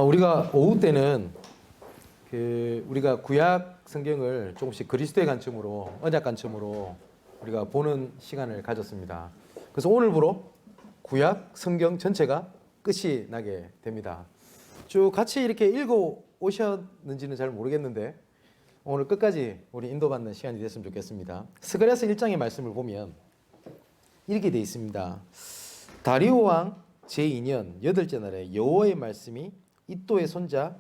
우리가 오후 때는 우리가 구약 성경을 조금씩 그리스도의 관점으로, 언약 관점으로 우리가 보는 시간을 가졌습니다. 그래서 오늘부로 구약 성경 전체가 끝이 나게 됩니다. 쭉 같이 이렇게 읽어 오셨는지는 잘 모르겠는데 오늘 끝까지 우리 인도받는 시간이 됐으면 좋겠습니다. 스가랴서 1장의 말씀을 보면 이렇게 되어 있습니다. 다리오 왕 제2년 8째 날에 여호와의 말씀이 이또의 손자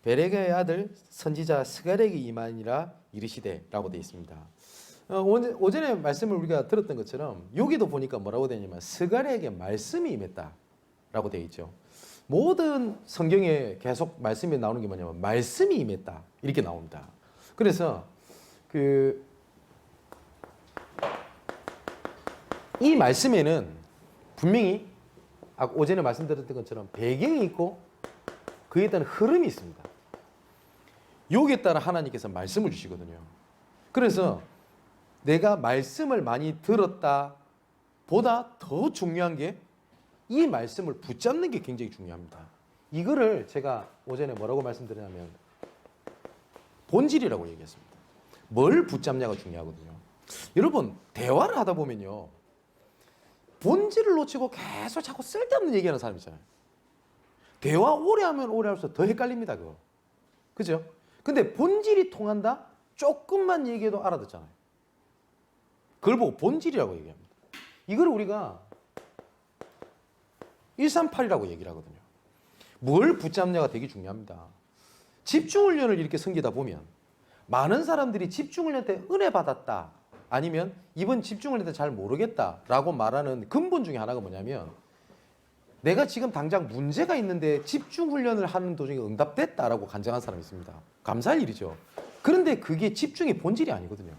베레가의 아들 선지자 스가랴에게 임하니라 이르시되 라고 되어 있습니다. 오전에 말씀을 우리가 들었던 것처럼 여기도 보니까 뭐라고 되어 있냐면 스가랴에게 말씀이 임했다 라고 되어 있죠. 모든 성경에 계속 말씀이 나오는 게 뭐냐면 말씀이 임했다 이렇게 나옵니다. 그래서 이 말씀에는 분명히 오전에 말씀드렸던 것처럼 배경이 있고 그에 따른 흐름이 있습니다. 여기에 따라 하나님께서 말씀을 주시거든요. 그래서 내가 말씀을 많이 들었다 보다 더 중요한 게 이 말씀을 붙잡는 게 굉장히 중요합니다. 이거를 제가 오전에 뭐라고 말씀드렸냐면 본질이라고 얘기했습니다. 뭘 붙잡냐가 중요하거든요. 여러분 대화를 하다 보면요 본질을 놓치고 계속 자꾸 쓸데없는 얘기하는 사람 있잖아요. 대화 오래 하면 오래 할수록 더 헷갈립니다. 그거. 그죠? 근데 본질이 통한다? 조금만 얘기해도 알아듣잖아요. 그걸 보고 본질이라고 얘기합니다. 이걸 우리가 138이라고 얘기를 하거든요. 뭘 붙잡냐가 되게 중요합니다. 집중훈련을 이렇게 섬기다 보면 많은 사람들이 집중훈련 때 은혜 받았다 아니면 이번 집중훈련 때 잘 모르겠다라고 말하는 근본 중에 하나가 뭐냐면 내가 지금 당장 문제가 있는데 집중훈련을 하는 도중에 응답됐다라고 간증한 사람이 있습니다. 감사할 일이죠. 그런데 그게 집중의 본질이 아니거든요.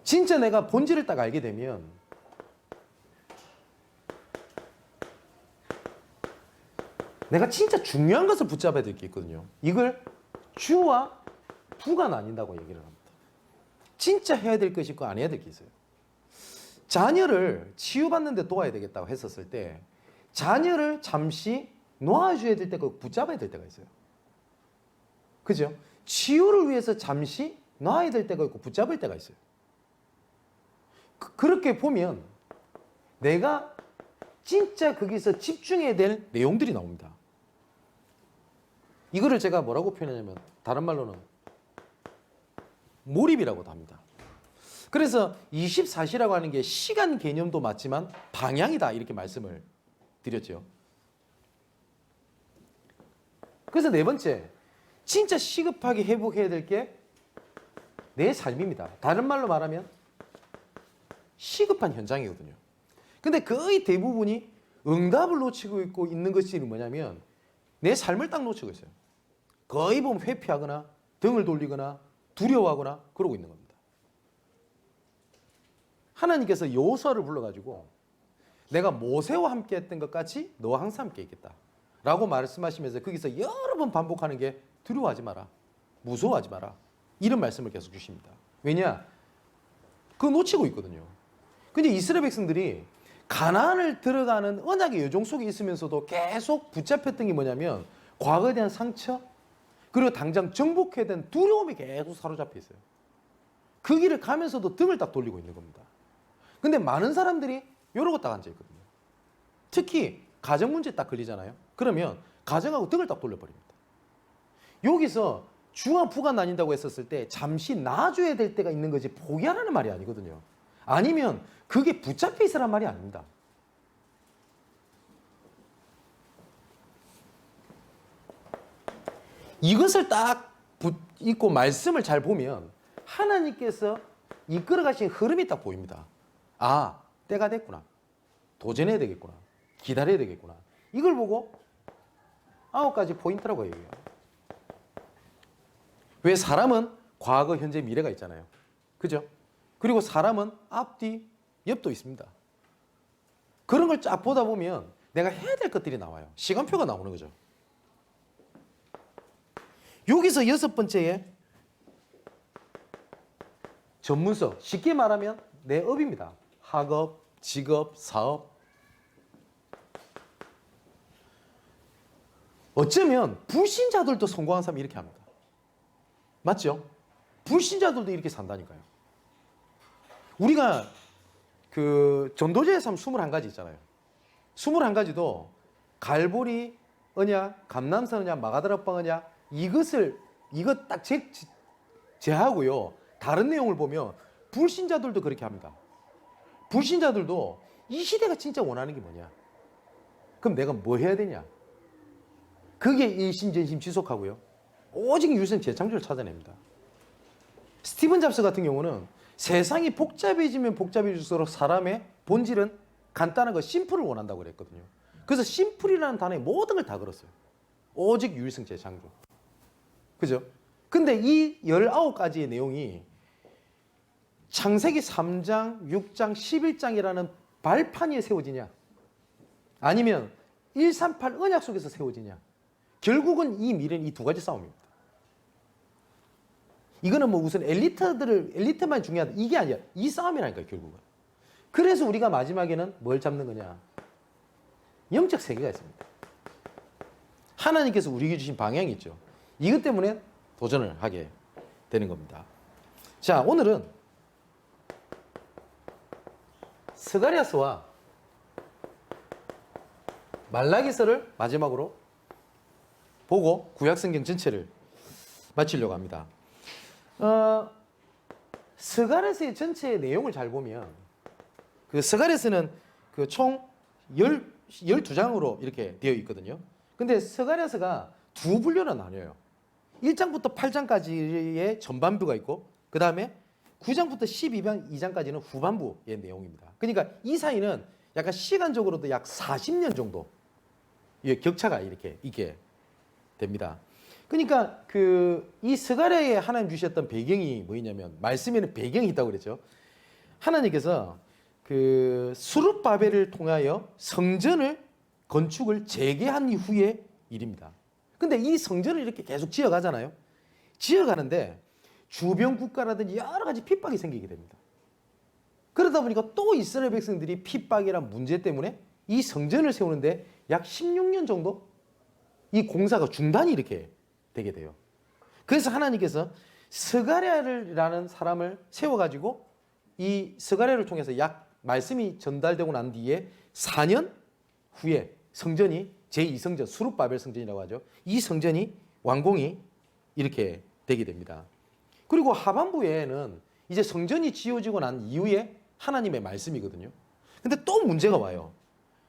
진짜 내가 본질을 딱 알게 되면 내가 진짜 중요한 것을 붙잡아야 될 게 있거든요. 이걸 주와 부가 나뉜다고 얘기를 합니다. 진짜 해야 될 것이 있고 안 해야 될 게 있어요. 자녀를 치유받는 데 도와야 되겠다고 했었을 때 자녀를 잠시 놓아줘야 될 때가 붙잡아야 될 때가 있어요. 그죠? 치유를 위해서 잠시 놔야 될 때가 있고 붙잡을 때가 있어요. 그렇게 보면 내가 진짜 거기서 집중해야 될 내용들이 나옵니다. 이거를 제가 뭐라고 표현하냐면 다른 말로는 몰입이라고도 합니다. 그래서 24시라고 하는 게 시간 개념도 맞지만 방향이다 이렇게 말씀을 드렸죠. 그래서 네 번째, 진짜 시급하게 회복해야 될 게 내 삶입니다. 다른 말로 말하면 시급한 현장이거든요. 근데 거의 대부분이 응답을 놓치고 있고 있는 것이 뭐냐면 내 삶을 딱 놓치고 있어요. 거의 보면 회피하거나 등을 돌리거나 두려워하거나 그러고 있는 겁니다. 하나님께서 여호수아를 불러가지고 내가 모세와 함께 했던 것 같이 너와 항상 함께 있겠다 라고 말씀하시면서 거기서 여러 번 반복하는 게 두려워하지 마라, 무서워하지 마라 이런 말씀을 계속 주십니다. 왜냐? 그거 놓치고 있거든요. 근데 이스라엘 백성들이 가나안을 들어가는 언약의 여정 속에 있으면서도 계속 붙잡혔던 게 뭐냐면 과거에 대한 상처 그리고 당장 정복해야 되는 두려움이 계속 사로잡혀 있어요. 그 길을 가면서도 등을 딱 돌리고 있는 겁니다. 근데 많은 사람들이 이러고 딱 앉아있거든요. 특히 가정 문제 딱 걸리잖아요. 그러면 가정하고 등을 딱 돌려버립니다. 여기서 주와 부가 나뉜다고 했었을 때 잠시 놔줘야 될 때가 있는 거지 포기하라는 말이 아니거든요. 아니면 그게 붙잡혀 있으란 말이 아닙니다. 이것을 딱 붙잡고 말씀을 잘 보면 하나님께서 이끌어 가신 흐름이 딱 보입니다. 아, 때가 됐구나. 도전해야 되겠구나. 기다려야 되겠구나. 이걸 보고 9가지 포인트라고 얘기해요. 왜 사람은 과거, 현재, 미래가 있잖아요. 그죠? 그리고 사람은 앞뒤, 옆도 있습니다. 그런 걸 쫙 보다 보면 내가 해야 될 것들이 나와요. 시간표가 나오는 거죠. 여기서 6번째에 전문성, 쉽게 말하면 내 업입니다. 학업, 직업, 사업. 어쩌면 불신자들도 성공한 사람이 이렇게 합니다. 맞죠? 불신자들도 이렇게 산다니까요. 우리가 그 전도제의 삶 21가지 있잖아요. 21가지도 갈보리 언약, 감남산 언약, 마가다락방 언약 이것 딱 제하고요. 다른 내용을 보면 불신자들도 그렇게 합니다. 불신자들도 이 시대가 진짜 원하는 게 뭐냐? 그럼 내가 뭐 해야 되냐? 그게 일심전심 지속하고요. 오직 유선 재창조를 찾아냅니다. 스티븐 잡스 같은 경우는 세상이 복잡해지면 복잡해질수록 사람의 본질은 간단한 거 심플을 원한다고 그랬거든요. 그래서 심플이라는 단어에 모든 걸 다 걸었어요. 오직 유일성 재창조. 그죠? 근데 이 19가지의 내용이 창세기 3장, 6장, 11장이라는 발판 위에 세워지냐? 아니면 138 언약 속에서 세워지냐? 결국은 이 미래는 이 두 가지 싸움입니다. 이거는 뭐 우선 엘리트만 중요하다 이게 아니야. 이 싸움이라니까요, 결국은. 그래서 우리가 마지막에는 뭘 잡는 거냐? 영적 세계가 있습니다. 하나님께서 우리에게 주신 방향이 있죠. 이것 때문에 도전을 하게 되는 겁니다. 자, 오늘은 스가랴서와 말라기서를 마지막으로 보고 구약성경 전체를 마치려고 합니다. 스가랴서의 전체 내용을 잘 보면 그 스가랴서는 그 총 12장으로 이렇게 되어 있거든요. 근데 스가랴서가 두 분류로 나뉘어요. 1장부터 8장까지의 전반부가 있고 그 다음에 9장부터 12장까지는 후반부의 내용입니다. 그러니까 이 사이는 약간 시간적으로도 약 40년 정도 격차가 이렇게 있게 됩니다. 그러니까 이 스가랴에 하나님 주셨던 배경이 뭐냐면 말씀에는 배경이 있다고 그랬죠. 하나님께서 스룹바벨을 통하여 성전을 건축을 재개한 이후의 일입니다. 근데 이 성전을 이렇게 계속 지어가잖아요. 지어가는데 주변 국가라든지 여러 가지 핍박이 생기게 됩니다. 그러다 보니까 또 이스라엘 백성들이 핍박이란 문제 때문에 이 성전을 세우는데 약 16년 정도 이 공사가 중단이 이렇게 되게 돼요. 그래서 하나님께서 스가랴라는 사람을 세워가지고 이 스가랴를 통해서 말씀이 전달되고 난 뒤에 4년 후에 성전이 제2성전 수룹바벨 성전이라고 하죠. 이 성전이 완공이 이렇게 되게 됩니다. 그리고 하반부에는 이제 성전이 지어지고 난 이후에 하나님의 말씀이거든요. 근데 또 문제가 와요.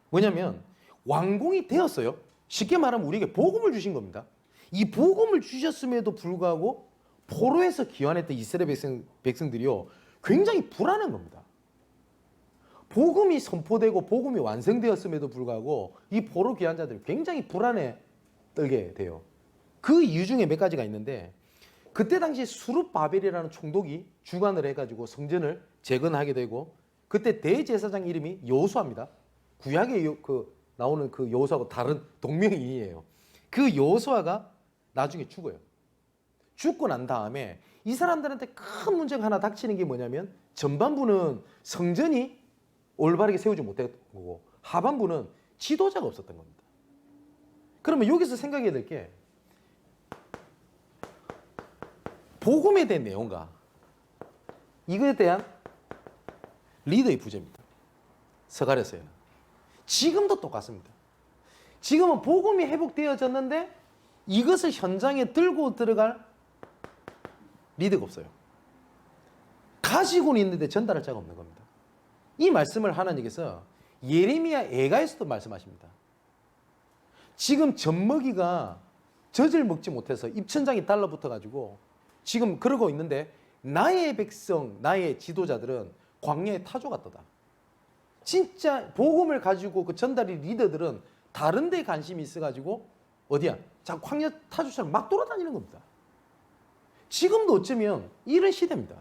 뭐냐면 완공이 되었어요. 쉽게 말하면 우리에게 복음을 주신 겁니다. 이 복음을 주셨음에도 불구하고 포로에서 귀환했던 이스라엘 백성들이요 굉장히 불안한 겁니다. 복음이 선포되고 복음이 완성되었음에도 불구하고 이 포로 귀환자들이 굉장히 불안에 떨게 돼요. 그 이유 중에 몇 가지가 있는데 그때 당시 수룹바벨이라는 총독이 주관을 해가지고 성전을 재건하게 되고 그때 대제사장 이름이 여호수아입니다. 구약에 나오는 그 여호수아하고 다른 동명이인이에요. 그 여호수아가 나중에 죽어요. 죽고 난 다음에 이 사람들한테 큰 문제가 하나 닥치는 게 뭐냐면 전반부는 성전이 올바르게 세우지 못했고 하반부는 지도자가 없었던 겁니다. 그러면 여기서 생각해야 될 게 복음에 대한 내용과 이거에 대한 리더의 부재입니다. 스가랴서에는. 지금도 똑같습니다. 지금은 복음이 회복되어졌는데 이것을 현장에 들고 들어갈 리더가 없어요. 가지고는 있는데 전달할 자가 없는 겁니다. 이 말씀을 하나님께서 예레미야 애가에서도 말씀하십니다. 지금 젖먹이가 젖을 먹지 못해서 입천장이 달라붙어가지고 지금 그러고 있는데 나의 백성, 나의 지도자들은 광야의 타조 같도다. 진짜 복음을 가지고 그 전달이 리더들은 다른 데 관심이 있어가지고 어디야? 자, 광야 타조처럼 막 돌아다니는 겁니다. 지금도 어쩌면 이런 시대입니다.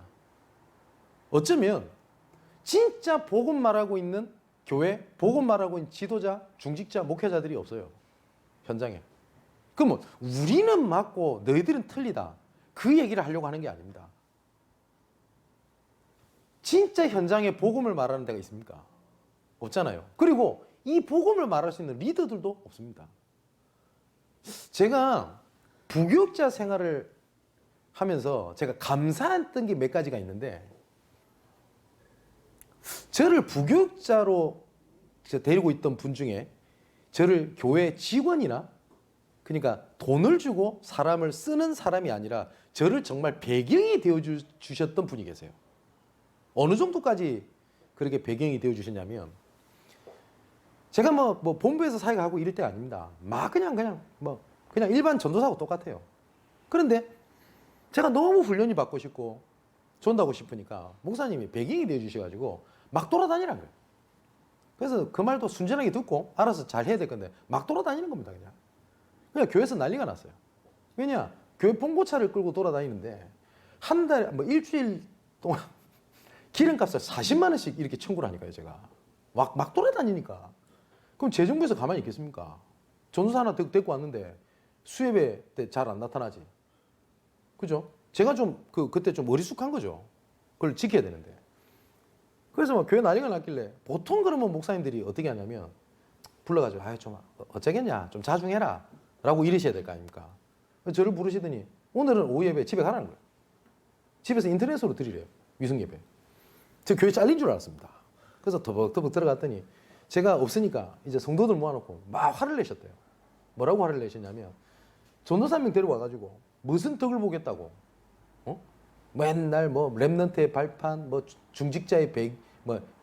어쩌면 진짜 복음 말하고 있는 교회, 복음 말하고 있는 지도자, 중직자, 목회자들이 없어요. 현장에. 그러면 우리는 맞고 너희들은 틀리다. 그 얘기를 하려고 하는 게 아닙니다. 진짜 현장에 복음을 말하는 데가 있습니까? 없잖아요. 그리고 이 복음을 말할 수 있는 리더들도 없습니다. 제가 부교육자 생활을 하면서 제가 감사했던 게 몇 가지가 있는데, 저를 부교육자로 데리고 있던 분 중에 저를 교회 직원이나, 그러니까 돈을 주고 사람을 쓰는 사람이 아니라 저를 정말 배경이 되어 주셨던 분이 계세요. 어느 정도까지 그렇게 배경이 되어 주셨냐면, 제가 뭐 본부에서 사회가 하고 이럴 때가 아닙니다. 막 그냥 일반 전도사하고 똑같아요. 그런데 제가 너무 훈련이 받고 싶고 존다고 싶으니까 목사님이 배경이 되어 주셔가지고 막 돌아다니라는 거예요. 그래서 그 말도 순전하게 듣고 알아서 잘 해야 될 건데 막 돌아다니는 겁니다. 그냥 교회에서 난리가 났어요. 왜냐? 교회 봉고차를 끌고 돌아다니는데 한 달에 일주일 동안 기름값을 40만 원씩 이렇게 청구를 하니까요. 제가 막 돌아다니니까. 그럼 재정부에서 가만히 있겠습니까? 전도사 하나 데리고 왔는데 수협회 때 잘 안 나타나지. 그죠? 제가 좀 그때 좀 어리숙한 거죠. 그걸 지켜야 되는데. 그래서 막 교회 난리가 났길래, 보통 그러면 목사님들이 어떻게 하냐면 불러가지고 좀 어쩌겠냐, 좀 자중해라 라고 이러셔야 될 거 아닙니까? 저를 부르시더니 오늘은 오후 예배 집에 가라는 거예요. 집에서 인터넷으로 드리래요. 위승 예배. 저 교회 잘린 줄 알았습니다. 그래서 더벅더벅 들어갔더니 제가 없으니까 이제 성도들 모아놓고 막 화를 내셨대요. 뭐라고 화를 내셨냐면, 전도사 한 명 데려와가지고 무슨 덕을 보겠다고, 맨날 렘넌트의 발판, 중직자의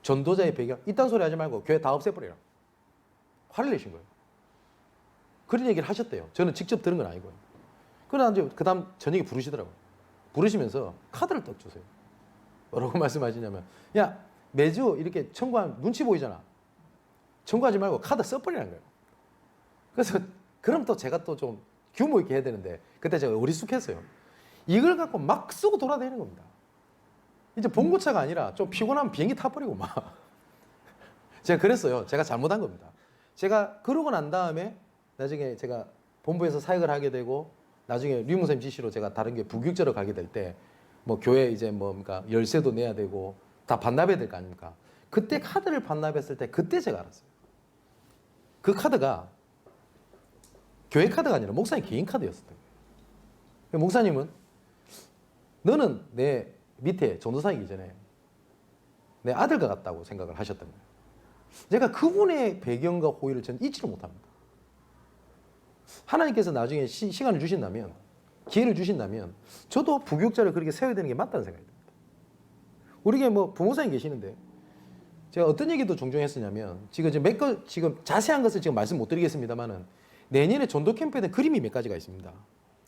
전도자의 배경, 이딴 소리 하지 말고 교회 다 없애버려라. 화를 내신 거예요. 그런 얘기를 하셨대요. 저는 직접 들은 건 아니고요. 그러나 이제 그 다음 저녁에 부르시더라고요. 부르시면서 카드를 떡 주세요. 뭐라고 말씀하시냐면, 야, 매주 이렇게 청구하면 눈치 보이잖아. 청구하지 말고 카드 써버리라는 거예요. 그래서 그럼 또 제가 또 좀 규모 있게 해야 되는데, 그때 제가 어리숙했어요. 이걸 갖고 막 쓰고 돌아다니는 겁니다. 이제 봉고차가 아니라 좀 피곤하면 비행기 타버리고 막. 제가 그랬어요. 제가 잘못한 겁니다. 제가 그러고 난 다음에 나중에 제가 본부에서 사역을 하게 되고, 나중에 류 목사님 지시로 제가 다른 게 부교육자로 가게 될 때, 교회 이제 그러니까 열세도 내야 되고 다 반납해야 될 거 아닙니까? 그때 카드를 반납했을 때 그때 제가 알았어요. 그 카드가 교회 카드가 아니라 목사님 개인 카드였어요. 목사님은 너는 내 밑에 전도사이기 전에 내 아들과 같다고 생각을 하셨던 거예요. 제가 그분의 배경과 호의를 저는 잊지를 못합니다. 하나님께서 나중에 시간을 주신다면, 기회를 주신다면 저도 부교육자를 그렇게 세워야 되는 게 맞다는 생각이 듭니다. 우리게 부모사님 계시는데 제가 어떤 얘기도 종종 했었냐면, 지금 자세한 것을 지금 말씀 못 드리겠습니다만은 내년에 전도 캠프에 대한 그림이 몇 가지가 있습니다.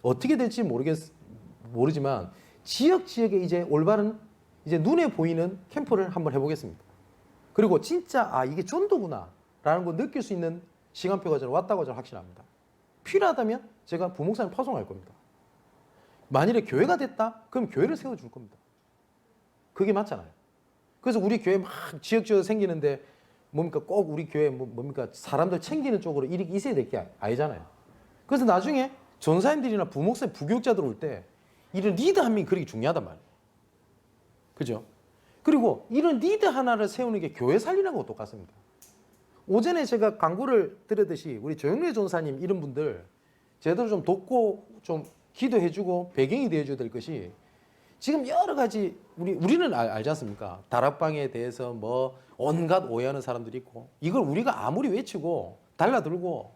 어떻게 될지 모르지만 지역에 이제 올바른 이제 눈에 보이는 캠프를 한번 해보겠습니다. 그리고 진짜 이게 전도구나 라는 걸 느낄 수 있는 시간표가 저는 왔다고 저는 확신합니다. 필요하다면 제가 부목사님 파송할 겁니다. 만일에 교회가 됐다? 그럼 교회를 세워줄 겁니다. 그게 맞잖아요. 그래서 우리 교회 막 지역지역 생기는데 꼭 우리 교회 사람들 챙기는 쪽으로 일이 있어야 될 게 아니잖아요. 그래서 나중에 전사님들이나 부목사님, 부교육자들 올 때 이런 리더 한 명이 그렇게 중요하단 말이에요. 그죠? 그리고 이런 리더 하나를 세우는 게 교회 살리는 거하고 똑같습니다. 오전에 제가 광고를 드렸듯이 우리 조영래 전사님 이런 분들 제대로 좀 돕고 좀 기도해주고 배경이 되어줘야 될 것이, 지금 여러 가지 우리는 알지 않습니까? 다락방에 대해서 온갖 오해하는 사람들이 있고, 이걸 우리가 아무리 외치고 달라들고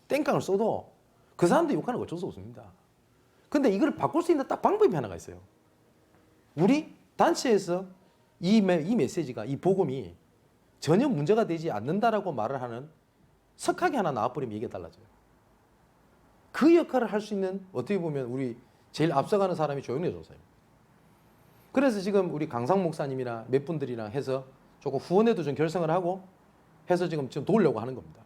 땡깡을 써도 그 사람들 욕하는 거 어쩔 수 없습니다. 근데 이걸 바꿀 수 있는 딱 방법이 하나가 있어요. 우리 단체에서 이 메시지가, 이 복음이 전혀 문제가 되지 않는다라고 말을 하는 석학이 하나 나와버리면 이게 달라져요. 그 역할을 할 수 있는, 어떻게 보면 우리 제일 앞서가는 사람이 조영래 전사입니다. 그래서 지금 우리 강상 목사님이나 몇 분들이랑 해서 조금 후원회도 좀 결성을 하고 해서 지금 도우려고 하는 겁니다.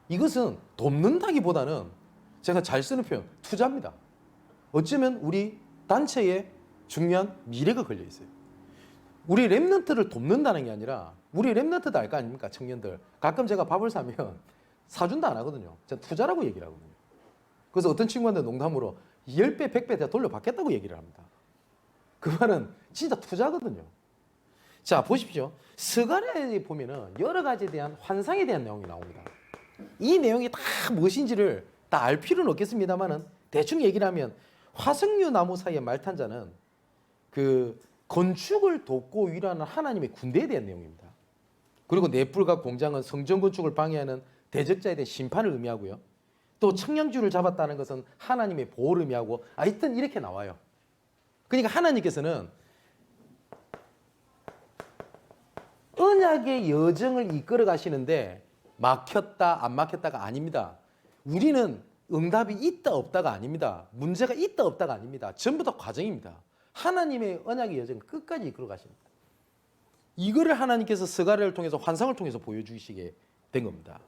이것은 돕는다기보다는 제가 잘 쓰는 표현, 투자입니다. 어쩌면 우리 단체에 중요한 미래가 걸려 있어요. 우리 렘넌트를 돕는다는 게 아니라, 우리 렘넌트도 알 거 아닙니까? 청년들. 가끔 제가 밥을 사면 사준다 안 하거든요. 제가 투자라고 얘기를 하거든요. 그래서 어떤 친구한테 농담으로 10배, 100배 내가 돌려받겠다고 얘기를 합니다. 그 말은 진짜 투자거든요. 자, 보십시오. 스가랴에 보면은 여러 가지에 대한 환상에 대한 내용이 나옵니다. 이 내용이 다 무엇인지를 다 알 필요는 없겠습니다만은 대충 얘기를 하면 화석류 나무 사이의 말탄자는 그 건축을 돕고 위로하는 하나님의 군대에 대한 내용입니다. 그리고 넷불과 공장은 성전 건축을 방해하는 대적자에 대한 심판을 의미하고요. 또 청량줄을 잡았다는 것은 하나님의 보호를 의미하고 하여튼 이렇게 나와요. 그러니까 하나님께서는 언약의 여정을 이끌어 가시는데 막혔다 안 막혔다가 아닙니다. 우리는 응답이 있다 없다가 아닙니다. 문제가 있다 없다가 아닙니다. 전부 다 과정입니다. 하나님의 언약의 여정을 끝까지 이끌어 가십니다. 이거를 하나님께서 스가랴를 통해서 환상을 통해서 보여주시게 된 겁니다.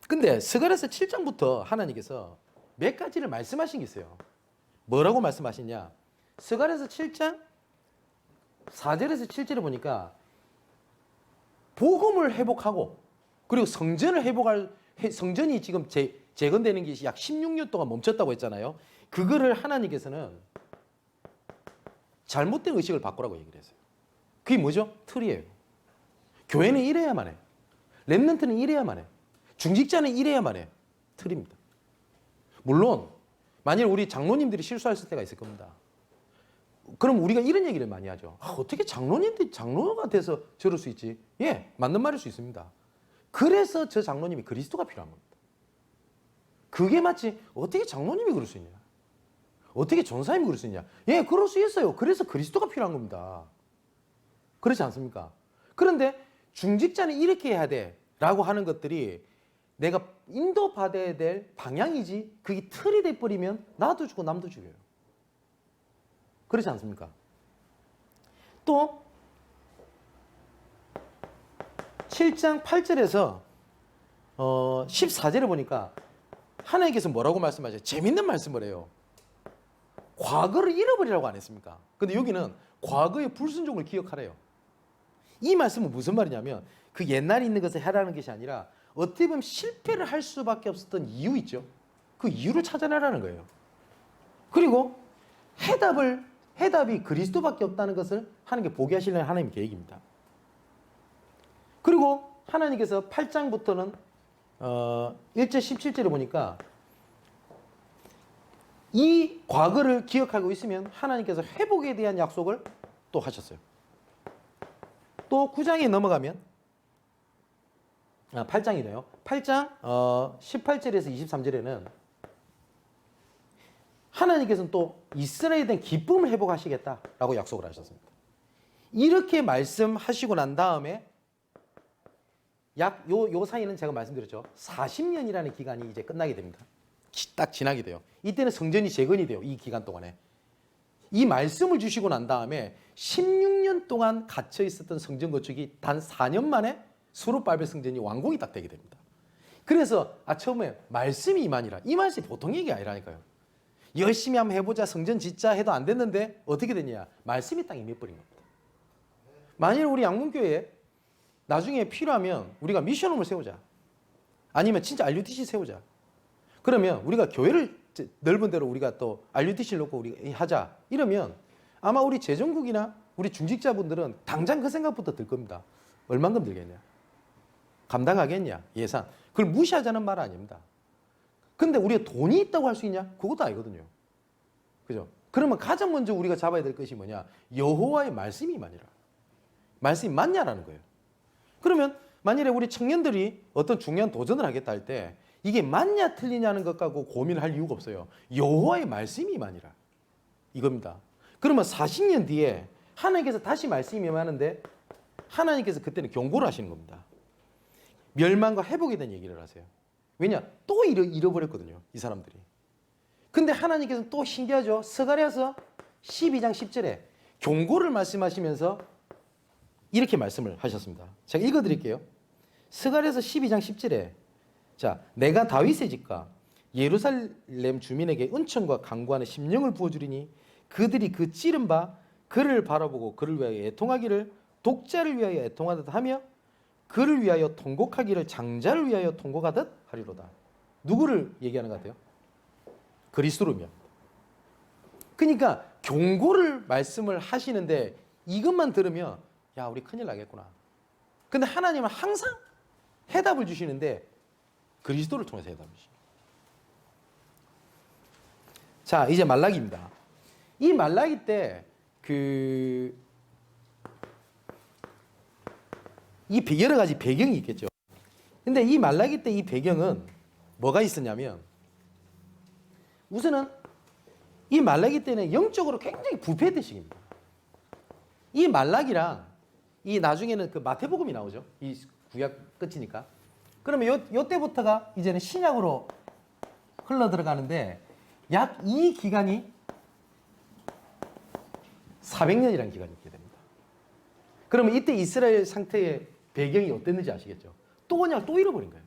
근데 스가랴서 7장부터 하나님께서 몇 가지를 말씀하신 게 있어요. 뭐라고 말씀하시냐? 스가랴서 7장 4절에서 7절에 보니까 복음을 회복하고 그리고 성전을 회복할 성전이 지금 재건되는 것이 약 16년 동안 멈췄다고 했잖아요. 그거를 하나님께서는 잘못된 의식을 바꾸라고 얘기를 했어요. 그게 뭐죠? 틀이에요. 교회는 이래야만 해. 렘넌트는 이래야만 해. 중직자는 이래야만 해. 틀입니다. 물론 만일 우리 장로님들이 실수했을 때가 있을 겁니다. 그럼 우리가 이런 얘기를 많이 하죠. 어떻게 장로님들이 장로가 돼서 저럴 수 있지? 예, 맞는 말일 수 있습니다. 그래서 저 장로님이 그리스도가 필요한 겁니다. 그게 마치 어떻게 장로님이 그럴 수 있냐? 어떻게 전사님이 그럴 수 있냐? 예, 그럴 수 있어요. 그래서 그리스도가 필요한 겁니다. 그렇지 않습니까? 그런데 중직자는 이렇게 해야 돼 라고 하는 것들이 내가 인도받아야 될 방향이지 그게 틀이 돼버리면 나도 죽고 남도 죽여요. 그렇지 않습니까? 또 7장 8절에서 14절에 보니까 하나님께서 뭐라고 말씀하셔요? 재밌는 말씀을 해요. 과거를 잃어버리라고 안 했습니까? 근데 여기는 과거의 불순종을 기억하래요. 이 말씀은 무슨 말이냐면 그 옛날에 있는 것을 해라는 것이 아니라 어떻게 보면 실패를 할 수밖에 없었던 이유 있죠. 그 이유를 찾아내라는 거예요. 그리고 해답이 그리스도밖에 없다는 것을 하나님께 보게 하시려는 하나님의 계획입니다. 그리고 하나님께서 8장부터는 1절 17절에 보니까 이 과거를 기억하고 있으면 하나님께서 회복에 대한 약속을 또 하셨어요. 또 9장에 넘어가면 8장이네요. 8장 18절에서 23절에는 하나님께서는 또 이스라엘에 대한 기쁨을 회복하시겠다라고 약속을 하셨습니다. 이렇게 말씀하시고 난 다음에 요 사이는 제가 말씀드렸죠. 40년이라는 기간이 이제 끝나게 됩니다. 딱 지나게 돼요. 이때는 성전이 재건이 돼요. 이 기간 동안에. 이 말씀을 주시고 난 다음에 16년 동안 갇혀 있었던 성전 건축이 단 4년 만에 수룹바벨 성전이 완공이 딱 되게 됩니다. 그래서 처음에 말씀이 임하니라. 이 말씀이 보통 얘기 아니라니까요. 열심히 한번 해보자 성전 짓자 해도 안 됐는데 어떻게 됐냐. 말씀이 딱 임해버린 겁니다. 만일 우리 양문교회에 나중에 필요하면 우리가 미션홈을 세우자. 아니면 진짜 RUTC 세우자. 그러면 우리가 교회를 넓은 데로 우리가 또 RUTC를 놓고 우리 하자. 이러면 아마 우리 재정국이나 우리 중직자분들은 당장 그 생각부터 들 겁니다. 얼만큼 들겠냐? 감당하겠냐? 예산. 그걸 무시하자는 말 아닙니다. 근데 우리가 돈이 있다고 할 수 있냐? 그것도 아니거든요. 그죠? 그러면 가장 먼저 우리가 잡아야 될 것이 뭐냐? 여호와의 말씀이 맞니라. 말씀이 맞냐라는 거예요. 그러면 만일에 우리 청년들이 어떤 중요한 도전을 하겠다 할 때 이게 맞냐 틀리냐는 것 갖고 고민을 할 이유가 없어요. 여호와의 말씀이 임하니라. 이겁니다. 그러면 40년 뒤에 하나님께서 다시 말씀이 임하는데 하나님께서 그때는 경고를 하시는 겁니다. 멸망과 회복에 대한 얘기를 하세요. 왜냐? 또 잃어버렸거든요. 이 사람들이. 근데 하나님께서는 또 신기하죠. 스가랴서 12장 10절에 경고를 말씀하시면서 이렇게 말씀을 하셨습니다. 제가 읽어드릴게요. 스가랴서 12장 10절에 자, 내가 다윗의 집과 예루살렘 주민에게 은총과 강구하는 심령을 부어주리니 그들이 그 찌른 바 그를 바라보고 그를 위하여 애통하기를 독자를 위하여 애통하듯 하며 그를 위하여 통곡하기를 장자를 위하여 통곡하듯 하리로다. 누구를 얘기하는 것 같아요? 그리스도를 의미합니다. 그러니까 경고를 말씀을 하시는데 이것만 들으면 야, 우리 큰일 나겠구나. 근데 하나님은 항상 해답을 주시는데 그리스도를 통해서 해답을 주십니다. 자, 이제 말라기입니다. 이 말라기 때 여러 가지 배경이 있겠죠. 근데 이 말라기 때 이 배경은 뭐가 있었냐면, 우선은 이 말라기 때는 영적으로 굉장히 부패했던 시기입니다. 이 말라기랑 이 나중에는 그 마태복음이 나오죠. 이 구약 끝이니까. 그러면 요 때부터가 이제는 신약으로 흘러 들어가는데, 약 이 기간이 400년이라는 기간이 있게 됩니다. 그러면 이때 이스라엘 상태의 배경이 어땠는지 아시겠죠? 또 그냥 또 잃어버린 거예요.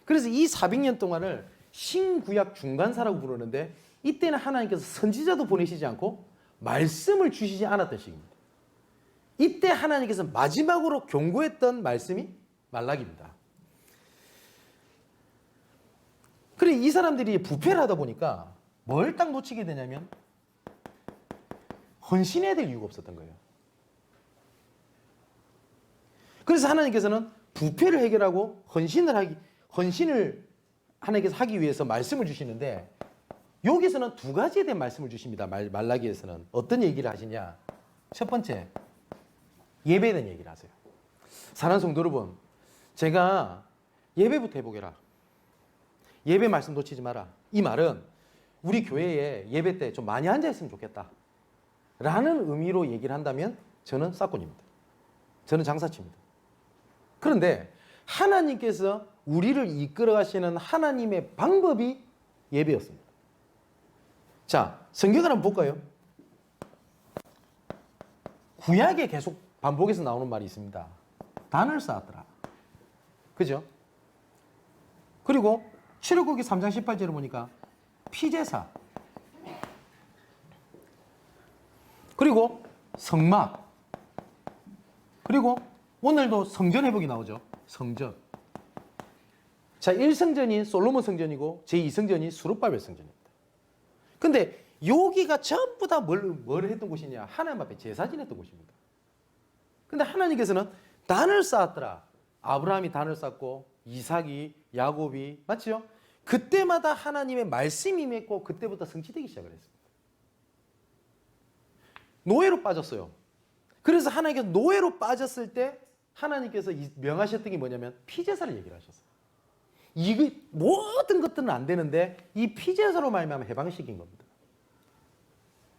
그래서 이 400년 동안을 신구약 중간사라고 부르는데, 이때는 하나님께서 선지자도 보내시지 않고 말씀을 주시지 않았던 시기입니다. 이때 하나님께서 마지막으로 경고했던 말씀이 말라기입니다. 그래, 이 사람들이 부패를 하다 보니까 뭘 딱 놓치게 되냐면 헌신해야 될 이유가 없었던 거예요. 그래서 하나님께서는 부패를 해결하고 헌신을 하나님께서 하기 위해서 말씀을 주시는데, 여기서는 두 가지에 대한 말씀을 주십니다. 말라기에서는 어떤 얘기를 하시냐? 첫 번째, 예배에 대한 얘기를 하세요. 사랑하는 성도 여러분, 제가 예배부터 해보게라. 예배 말씀 놓치지 마라. 이 말은 우리 교회에 예배 때 좀 많이 앉아있으면 좋겠다 라는 의미로 얘기를 한다면 저는 싹군입니다. 저는 장사치입니다. 그런데 하나님께서 우리를 이끌어 가시는 하나님의 방법이 예배였습니다. 자, 성경을 한번 볼까요? 구약에 계속 반복해서 나오는 말이 있습니다. 단을 쌓았더라. 그죠? 그리고 출애굽기 3장 18절에 보니까 피제사, 그리고 성막, 그리고 오늘도 성전 회복이 나오죠. 성전. 자, 1성전이 솔로몬 성전이고 제2성전이 수룹바벨 성전입니다. 근데 여기가 전부 다 뭘 했던 곳이냐? 하나님 앞에 제사 지냈던 곳입니다. 근데 하나님께서는 단을 쌓았더라. 아브라함이 단을 쌓고 이삭이, 야곱이, 맞죠? 그때마다 하나님의 말씀이 임했고 그때부터 성취되기 시작을 했습니다. 노예로 빠졌어요. 그래서 하나님께서 노예로 빠졌을 때 하나님께서 명하셨던 게 뭐냐면 피제사를 얘기를 하셨어요. 이게 모든 것들은 안 되는데 이 피제사로 말미암아 해방시킨 겁니다.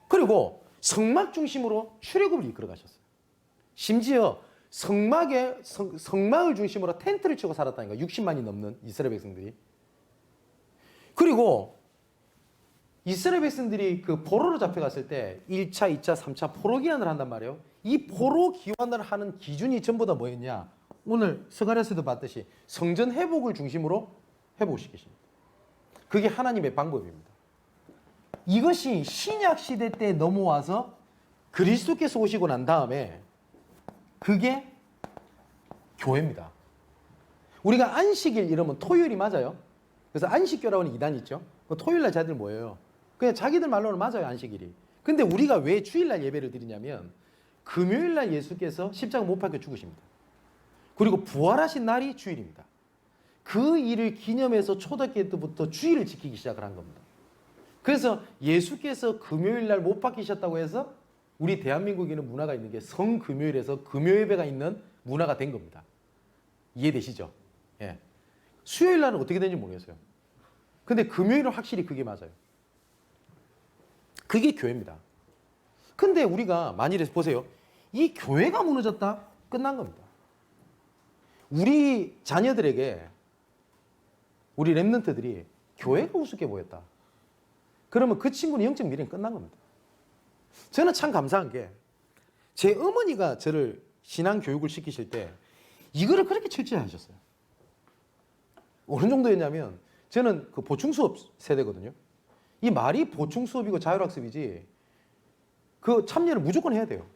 그리고 성막 중심으로 출애굽을 이끌어 가셨어요. 심지어 성막을 중심으로 텐트를 치고 살았다니까. 60만이 넘는 이스라엘 백성들이. 그리고 이스라엘 백성들이 그 포로로 잡혀갔을 때 1차, 2차, 3차 포로 기환을 한단 말이에요. 이 포로 기환을 하는 기준이 전부 다 뭐였냐? 오늘 스가랴서도 봤듯이 성전 회복을 중심으로 회복시키십니다. 그게 하나님의 방법입니다. 이것이 신약 시대 때 넘어와서 그리스도께서 오시고 난 다음에 그게 교회입니다. 우리가 안식일 이러면 토요일이 맞아요. 그래서 안식교라고 하는 이단이 있죠. 토요일날 자기들 뭐예요? 그냥 자기들 말로는 맞아요, 안식일이. 근데 우리가 왜 주일날 예배를 드리냐면 금요일날 예수께서 십자가 못 박혀 죽으십니다. 그리고 부활하신 날이 주일입니다. 그 일을 기념해서 초대교회 때부터 주일을 지키기 시작을 한 겁니다. 그래서 예수께서 금요일날 못 박히셨다고 해서 우리 대한민국에는 문화가 있는 게 성금요일에서 금요예배가 있는 문화가 된 겁니다. 이해되시죠? 예. 수요일 날은 어떻게 되는지 모르겠어요. 근데 금요일은 확실히 그게 맞아요. 그게 교회입니다. 근데 우리가 만일에 보세요. 이 교회가 무너졌다? 끝난 겁니다. 우리 자녀들에게 우리 랩런트들이 교회가 우습게 보였다. 그러면 그 친구는 영적 미래는 끝난 겁니다. 저는 참 감사한 게 제 어머니가 저를 신앙 교육을 시키실 때 이거를 그렇게 철저히 하셨어요. 어느 정도였냐면 저는 그 보충수업 세대거든요. 이 말이 보충수업이고 자율학습이지 그 참여를 무조건 해야 돼요.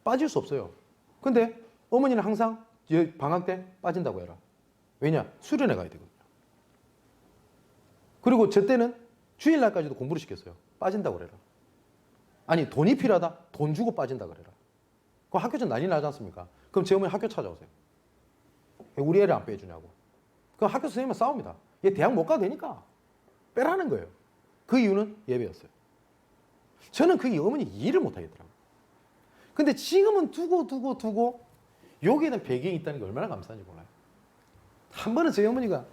빠질 수 없어요. 근데 어머니는 항상 방학 때 빠진다고 해라. 왜냐? 수련회 가야 되거든요. 그리고 저 때는 주일날까지도 공부를 시켰어요. 빠진다고 그래라. 아니 돈이 필요하다? 돈 주고 빠진다 그래라. 그럼 학교 전 난리 나지 않습니까? 그럼 제 어머니 학교 찾아오세요. 우리 애를 안 빼주냐고. 그럼 학교 선생님은 싸웁니다. 얘 대학 못 가도 되니까 빼라는 거예요. 그 이유는 예배였어요. 저는 그게 어머니 이해를 못 하겠더라고요. 근데 지금은 두고 여기에는 배경이 있다는 게 얼마나 감사한지 몰라요. 한 번은 저희 어머니가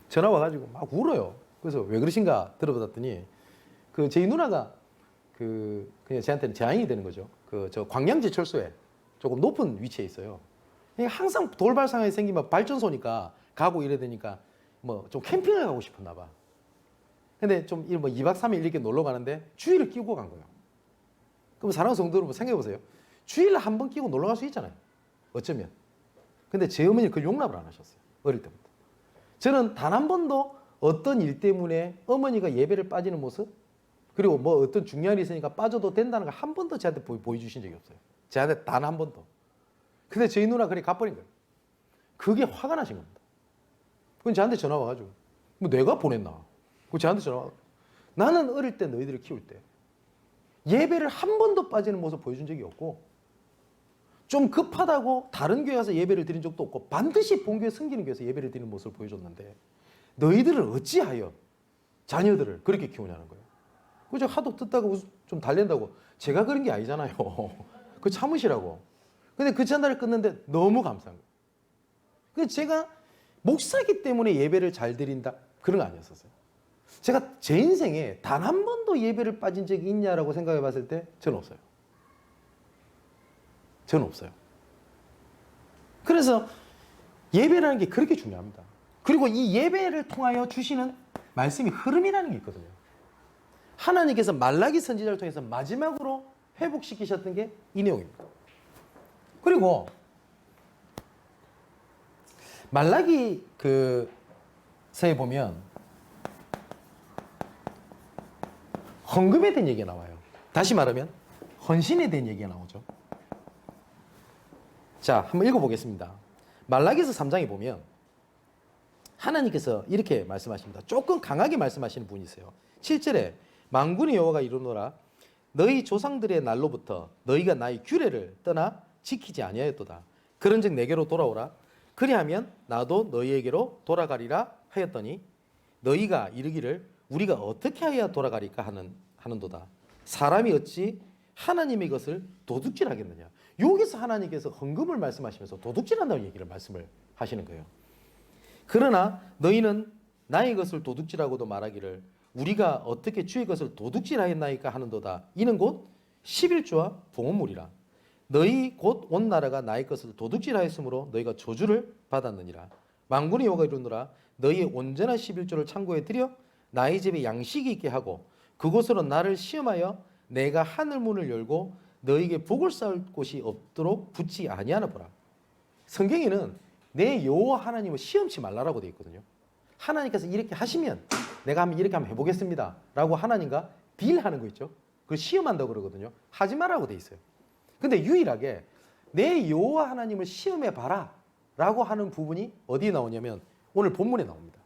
전화 와가지고 막 울어요. 그래서 왜 그러신가 들어봤더니 그 저희 누나가 그냥 저한테는 재앙이 되는 거죠. 저 광양제철소에 조금 높은 위치에 있어요. 항상 돌발 상황이 생기면 발전소니까 가고 이래야 되니까 뭐 좀 캠핑을 가고 싶었나 봐. 근데 좀 뭐 2박 3일 이렇게 놀러 가는데 주일을 끼고 간 거예요. 그럼 사랑하는 성도 여러분 생각해 보세요. 주일에 한 번 끼고 놀러 갈 수 있잖아요. 어쩌면. 근데 제 어머니는 그 용납을 안 하셨어요. 어릴 때부터. 저는 단 한 번도 어떤 일 때문에 어머니가 예배를 빠지는 모습, 그리고 뭐 어떤 중요한 일이 있으니까 빠져도 된다는 걸 한 번도 저한테 보여주신 적이 없어요. 저한테 단 한 번도. 근데 저희 누나 그래 가버린 거예요. 그게 화가 나신 겁니다. 그건 저한테 전화 와가지고 뭐 내가 보냈나? 그 저한테 전화 와. 나는 어릴 때 너희들을 키울 때 예배를 한 번도 빠지는 모습 보여준 적이 없고 좀 급하다고 다른 교회 가서 예배를 드린 적도 없고 반드시 본교회 섬기는 교회에서 예배를 드리는 모습을 보여줬는데 너희들을 어찌하여 자녀들을 그렇게 키우냐는 거예요. 그저 하도 듣다가 좀 달랜다고 제가 그런 게 아니잖아요. 그 참으시라고. 근데 그 전화를 끊는데 너무 감사한 거예요. 그래서 제가 목사기 때문에 예배를 잘 드린다 그런 거 아니었었어요. 제가 제 인생에 단 한 번도 예배를 빠진 적이 있냐라고 생각해 봤을 때 저는 없어요. 저는 없어요. 그래서 예배라는 게 그렇게 중요합니다. 그리고 이 예배를 통하여 주시는 말씀이 흐름이라는 게 있거든요. 하나님께서 말라기 선지자를 통해서 마지막으로 회복시키셨던 게 이 내용입니다. 그리고 말라기 서에 보면 헌금에 대한 얘기가 나와요. 다시 말하면 헌신에 대한 얘기가 나오죠. 자, 한번 읽어보겠습니다. 말라기서 3장에 보면 하나님께서 이렇게 말씀하십니다. 조금 강하게 말씀하시는 분이 있어요. 7절에 만군의 여호와가 이르노라 너희 조상들의 날로부터 너희가 나의 규례를 떠나 지키지 아니하였도다. 그런즉 내게로 돌아오라. 그리하면 나도 너희에게로 돌아가리라 하였더니 너희가 이르기를 우리가 어떻게 하여야 돌아가리까 하는도다. 사람이 어찌 하나님의 것을 도둑질하겠느냐. 여기서 하나님께서 헌금을 말씀하시면서 도둑질한다는 얘기를 말씀을 하시는 거예요. 그러나 너희는 나의 것을 도둑질하고도 말하기를 우리가 어떻게 주의 것을 도둑질하였나이까 하는도다. 이는 곧 11조와 봉헌물이라. 너희 곧 온 나라가 나의 것을 도둑질하였으므로 너희가 저주를 받았느니라. 만군의 여호와가 이르노라 너희의 온전한 11조를 창고에 들여 나의 집에 양식이 있게 하고 그곳으로 나를 시험하여 내가 하늘 문을 열고 너희에게 복을 쌓을 곳이 없도록 붙지 아니하나 보라. 성경에는 내 여호와 하나님을 시험치 말라라고 되어 있거든요. 하나님께서 이렇게 하시면 내가 이렇게 한번 해보겠습니다 라고 하나님과 딜하는 거 있죠. 그걸 시험한다고 그러거든요. 하지 말라고 되어 있어요. 근데 유일하게 내 여호와 하나님을 시험해 봐라 라고 하는 부분이 어디에 나오냐면 오늘 본문에 나옵니다.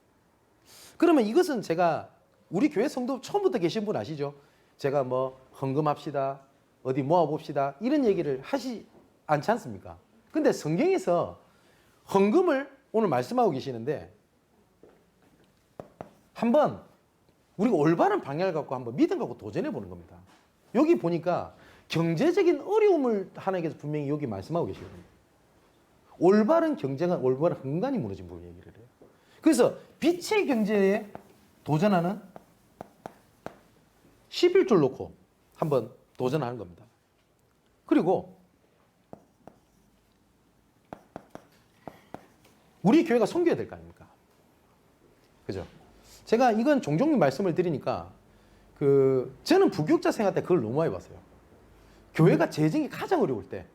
그러면 이것은 제가 우리 교회 성도 처음부터 계신 분 아시죠? 제가 뭐 헌금합시다 어디 모아봅시다 이런 얘기를 하지 않지 않습니까? 근데 성경에서 헌금을 오늘 말씀하고 계시는데 한번 우리가 올바른 방향을 갖고 한번 믿음 갖고 도전해 보는 겁니다. 여기 보니까 경제적인 어려움을 하나님께서 분명히 여기 말씀하고 계시거든요. 올바른 경제가 올바른 흥간이 무너진 부분 얘기를 해요. 그래서 빛의 경제에 도전하는 11조를 놓고 한번 도전하는 겁니다. 그리고 우리 교회가 섬겨야 될 거 아닙니까? 그죠? 제가 이건 종종 말씀을 드리니까 저는 부교육자 생활 때 그걸 너무 많이 봤어요. 교회가 재정이 가장 어려울 때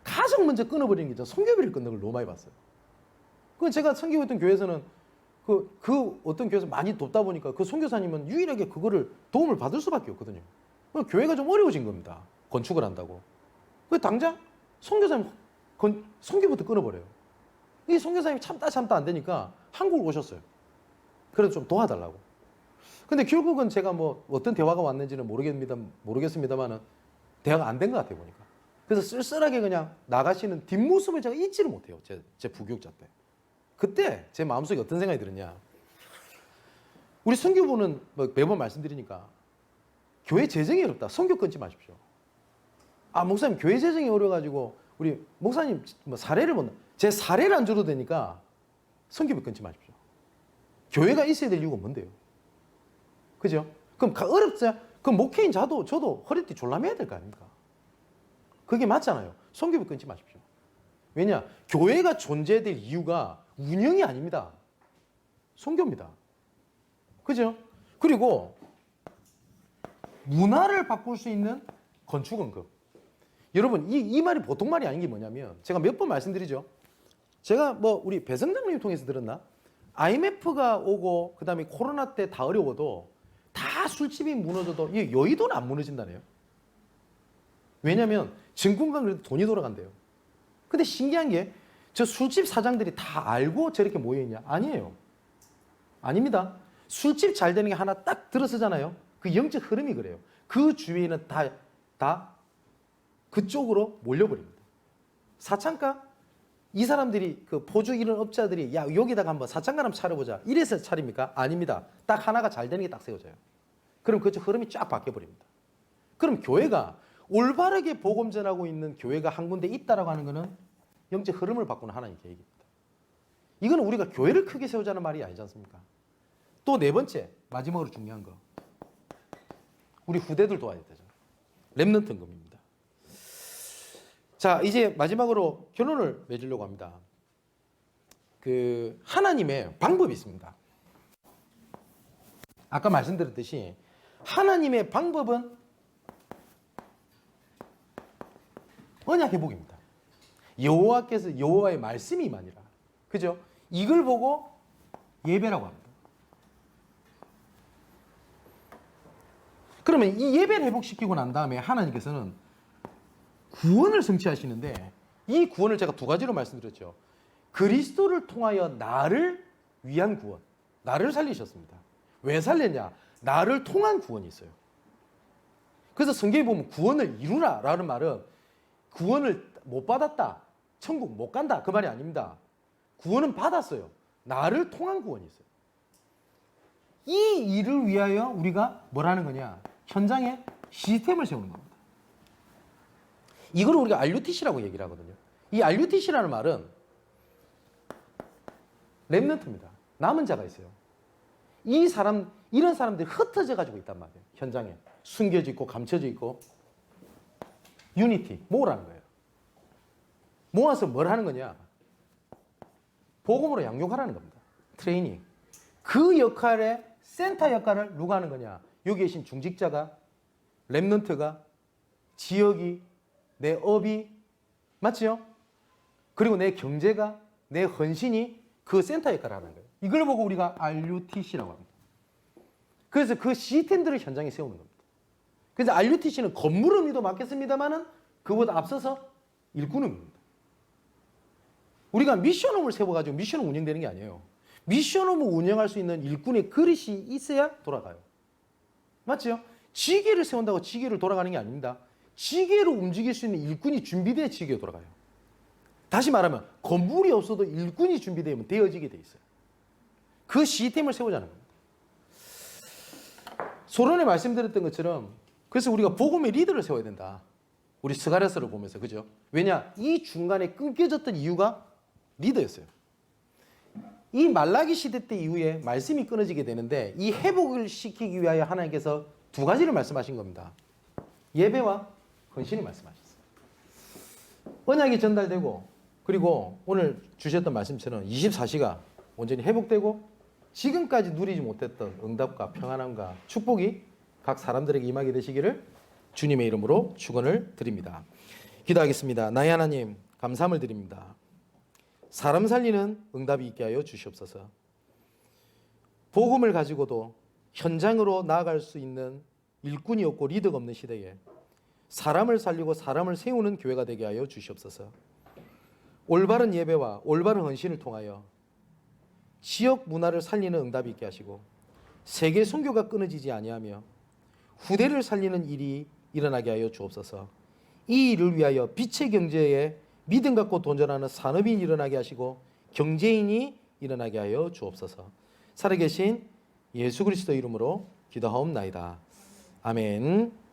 가장 먼저 끊어버리는 게 선교비를 끊는 걸 너무 많이 봤어요. 그 제가 선교했던 교회에서는 그 어떤 교회에서 많이 돕다 보니까 그 선교사님은 유일하게 그거를 도움을 받을 수밖에 없거든요. 교회가 좀 어려워진 겁니다. 건축을 한다고. 그 당장 선교사님 선교부터 끊어버려요. 이 선교사님이 참다 안 되니까 한국을 오셨어요. 그래서 좀 도와달라고. 근데 결국은 제가 뭐 어떤 대화가 왔는지는 모르겠습니다만은 대화가 안 된 것 같아요 보니까. 그래서 쓸쓸하게 그냥 나가시는 뒷모습을 제가 잊지를 못해요. 제 부교육자 때. 그때 제 마음속에 어떤 생각이 들었냐. 우리 선교부는 뭐 매번 말씀드리니까 교회 재정이 어렵다. 선교 끊지 마십시오. 아, 목사님 교회 재정이 어려워가지고 우리 목사님 뭐 사례를 못, 제 사례를 안 줘도 되니까 선교부 끊지 마십시오. 교회가 있어야 될 이유가 뭔데요? 그죠? 그럼 어렵죠? 그럼 목회인 저도 허리띠 졸라매야 될 거 아닙니까? 그게 맞잖아요. 선교부 끊지 마십시오. 왜냐? 교회가 존재될 이유가 운영이 아닙니다. 선교입니다. 그죠? 그리고 문화를 바꿀 수 있는 건축원금. 여러분, 이 말이 보통 말이 아닌 게 뭐냐면, 제가 몇 번 말씀드리죠. 제가 뭐 우리 배성장님 통해서 들었나? IMF가 오고 그다음에 코로나 때 다 어려워도 다 술집이 무너져도 이 여의도는 안 무너진다네요. 왜냐하면 증권가 그래도 돈이 돌아간대요. 근데 신기한 게 저 술집 사장들이 다 알고 저렇게 모여있냐? 아니에요. 아닙니다. 술집 잘 되는 게 하나 딱 들어서잖아요. 그 영적 흐름이 그래요. 그 주위에는 다 그쪽으로 몰려버립니다. 사창가? 이 사람들이 그 포주 이런 업자들이 야 여기다가 한번 사창가 한번 차려보자. 이래서 차립니까? 아닙니다. 딱 하나가 잘 되는 게 딱 세워져요. 그럼 그쪽 흐름이 쫙 바뀌어버립니다. 그럼 교회가 올바르게 복음 전하고 있는 교회가 한 군데 있다라고 하는 것은 영적 흐름을 바꾸는 하나님의 계획입니다. 이거는 우리가 교회를 크게 세우자는 말이 아니지 않습니까? 또 네 번째, 마지막으로 중요한 거. 우리 후대들 도와야 되죠. 렘넌트 헌금입니다. 자, 이제 마지막으로 결론을 맺으려고 합니다. 그 하나님의 방법이 있습니다. 아까 말씀드렸듯이 하나님의 방법은 언약 회복입니다. 여호와께서 여호와의 말씀이 임하니라. 그죠? 이걸 보고 예배라고 합니다. 그러면 이 예배를 회복시키고 난 다음에 하나님께서는 구원을 성취하시는데 이 구원을 제가 두 가지로 말씀드렸죠. 그리스도를 통하여 나를 위한 구원. 나를 살리셨습니다. 왜 살렸냐? 나를 통한 구원이 있어요. 그래서 성경에 보면 구원을 이루라 라는 말은 구원을 못 받았다. 천국 못 간다. 그 말이 아닙니다. 구원은 받았어요. 나를 통한 구원이 있어요. 이 일을 위하여 우리가 뭘 하는 거냐? 현장에 시스템을 세우는 겁니다. 이걸 우리가 RUTC라고 얘기를 하거든요. 이 RUTC라는 말은 렘넌트입니다. 남은 자가 있어요. 이런 사람들이 흩어져 가지고 있단 말이에요. 현장에. 숨겨져 있고 감춰져 있고. 유니티, 모으라는 거예요. 모아서 뭘 하는 거냐? 복음으로 양육하라는 겁니다. 트레이닝. 그 역할의 센터 역할을 누가 하는 거냐? 여기 계신 중직자가, 렘넌트가, 지역이, 내 업이, 맞죠? 그리고 내 경제가, 내 헌신이 그 센터 역할을 하는 거예요. 이걸 보고 우리가 RUTC라고 합니다. 그래서 그 시스템들을 현장에 세우는 겁니다. 그래서 RUTC는 건물 의미도 맞겠습니다만은 그보다 앞서서 일꾼 의미입니다. 우리가 미션홈을 세워가지고 미션홈 운영되는 게 아니에요. 미션홈을 운영할 수 있는 일꾼의 그릇이 있어야 돌아가요. 맞죠? 지게를 세운다고 지게를 돌아가는 게 아닙니다. 지게로 움직일 수 있는 일꾼이 준비돼야 지게가 돌아가요. 다시 말하면 건물이 없어도 일꾼이 준비되면 되어지게 돼 있어요. 그 시스템을 세우자는 겁니다. 소론에 말씀드렸던 것처럼 그래서 우리가 복음의 리더를 세워야 된다. 우리 스가랴서를 보면서 그죠? 왜냐? 이 중간에 끊겨졌던 이유가 리더였어요. 이 말라기 시대 때 이후에 말씀이 끊어지게 되는데 이 회복을 시키기 위하여 하나님께서 두 가지를 말씀하신 겁니다. 예배와 헌신을 말씀하셨어요. 언약이 전달되고 그리고 오늘 주셨던 말씀처럼 24시가 온전히 회복되고 지금까지 누리지 못했던 응답과 평안함과 축복이 각 사람들에게 임하게 되시기를 주님의 이름으로 축원을 드립니다. 기도하겠습니다. 나의 하나님 감사함을 드립니다. 사람 살리는 응답이 있게 하여 주시옵소서. 복음을 가지고도 현장으로 나아갈 수 있는 일꾼이 없고 리더가 없는 시대에 사람을 살리고 사람을 세우는 교회가 되게 하여 주시옵소서. 올바른 예배와 올바른 헌신을 통하여 지역 문화를 살리는 응답이 있게 하시고 세계 선교가 끊어지지 아니하며 후대를 살리는 일이 일어나게 하여 주옵소서. 이 일을 위하여 빛의 경제에 믿음 갖고 도전하는 산업인이 일어나게 하시고 경제인이 일어나게 하여 주옵소서. 살아계신 예수 그리스도 이름으로 기도하옵나이다. 아멘.